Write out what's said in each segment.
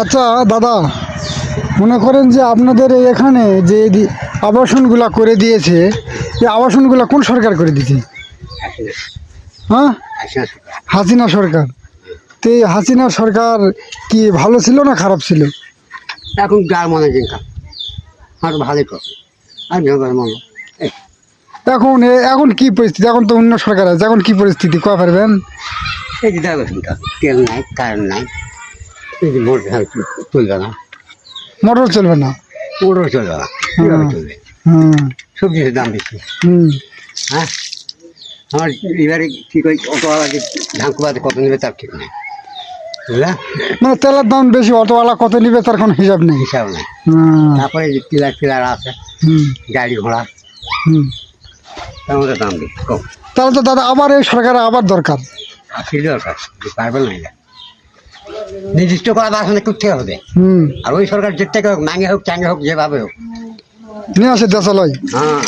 আচ্ছা দাদা, মনে করেন যে আপনাদের এখানে যে আবাসনগুলা করে দিয়েছে, এই আবাসনগুলা কোন সরকার করে দিয়েছে? হ্যাঁ, হাসিনা সরকার। তো এই হাসিনা সরকার কি ভালো ছিল না খারাপ ছিল? এখন যার মনে চিন্তা আর ভালোই করে আর ভেবে মনে এখন এখন কি পরিস্থিতি? এখন তো অন্য সরকার আছে, এখন কি পরিস্থিতি কয়া পারবেন? এই যে দেখো চিন্তা, তেল নাই, কারেন্ট নাই, এই যে মোটর চলবে না, মোটর চলবে না, মোটর চলবে না, কীভাবে চলবে? হুম সবজির দাম বেশি। হুম হ্যাঁ, আমার এবারে ঠিক ওই অটোওয়ালাকে ধান কুড়াতে কত নেবে তার ঠিক নেই, বুঝলা? মানে তেলের দাম বেশি, অটোওয়ালা কত নিবে তার কোনো হিসাব নেই। হিসাব নেই। হুম তারপরে যে পিলার ফিলার আছে, হুম গাড়ি ঘোড়া, হুম তার মধ্যে দাম বেশি কম। তাহলে তো দাদা আবার এই সরকারের আবার দরকার। আসলে দরকার পারবে না, এটা নির্দিষ্ট করা আসলে করতে হবে। হুম আর ওই সরকার যে থেকে হোক, নাঙে হোক চাঙ্গে হোক, যেভাবে হোক, নিয়ে আসে দেশালয়, হ্যাঁ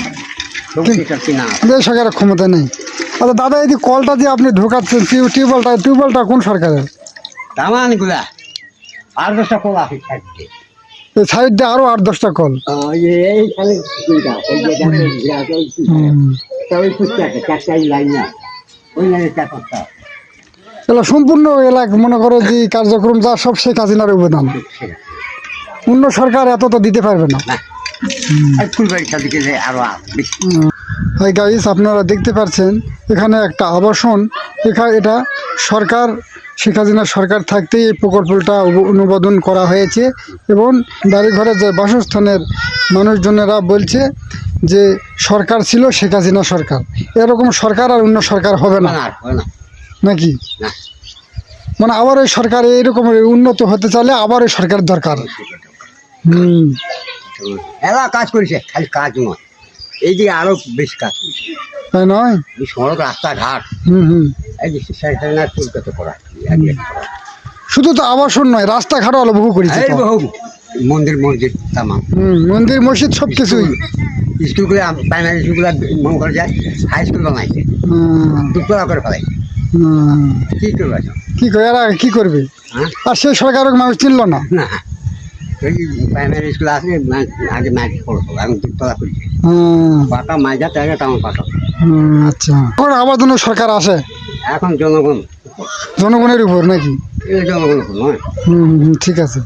সবজি না। এই সরকারের ক্ষমতা নেই। আচ্ছা দাদা, এই যে কলটা যে আপনি ঢোকাচ্ছেন, টিউবওয়েলটা কোন সরকারের? দামানগুলা আর 10টা কল আছে থাকবে, এই সাইডে আরো 8-10টা কল। এইখানে চারটাই লাইন না, ওই লাইনে 4-5টা। এগুলো সম্পূর্ণ এলাকা মনে করো যে কার্যক্রম যা সব শেখ হাসিনার অবদান। অন্য সরকার এত তো দিতে পারবে না। আর ফুলবাড়ির দিকে যে আরো বেশি। হাই গাইস, আপনারা দেখতে পাচ্ছেন এখানে একটা আবাসন। এটা সরকার, শেখ হাসিনার সরকার থাকতেই এই প্রকল্পটা অনুমোদন করা হয়েছে এবং বাড়িঘরে যে বাসস্থানের মানুষজনেরা বলছে যে সরকার ছিল শেখ হাসিনা সরকার, এরকম সরকার আর অন্য সরকার হবে না, নাকি? না, মানে আবার ওই সরকার এইরকম উন্নত হতে চাইলে আবার ওই সরকার দরকার। এলা কাজ করেছে, খালি কাজ নয়, এই দিকে আরো বেশি কাজ করেছে, তাই নয়? এই সড়ক রাস্তাঘাট, এই যে কলকাতা করা, শুধু তো আবাসন নয়, রাস্তাঘাটও আলো বহু করেছে। এই বহু মন্দির মসজিদ তামাম, মন্দির মসজিদ সব কিছুই। স্কুলগুলো প্রাইমারি স্কুলগুলো মনে করে যায়, হাই স্কুল বানাইছে, দুপুরা করে ফেলাই। কি করবে? কি করে এরা কি করবে? হ্যাঁ, আর সেই সরকারের মানুষ চিনল না। না, ওই প্রাইমারি স্কুল আছে, আগে মাটি পড়তো, এখন দুপুরা করেছে, পাকা মাইজা টাইজা তেমন পাকা। আচ্ছা, এখন আবার জন্য সরকার আসে এখন জনগণ, জনগণের উপর নাকি? এই জনগণ নয়। ঠিক আছে।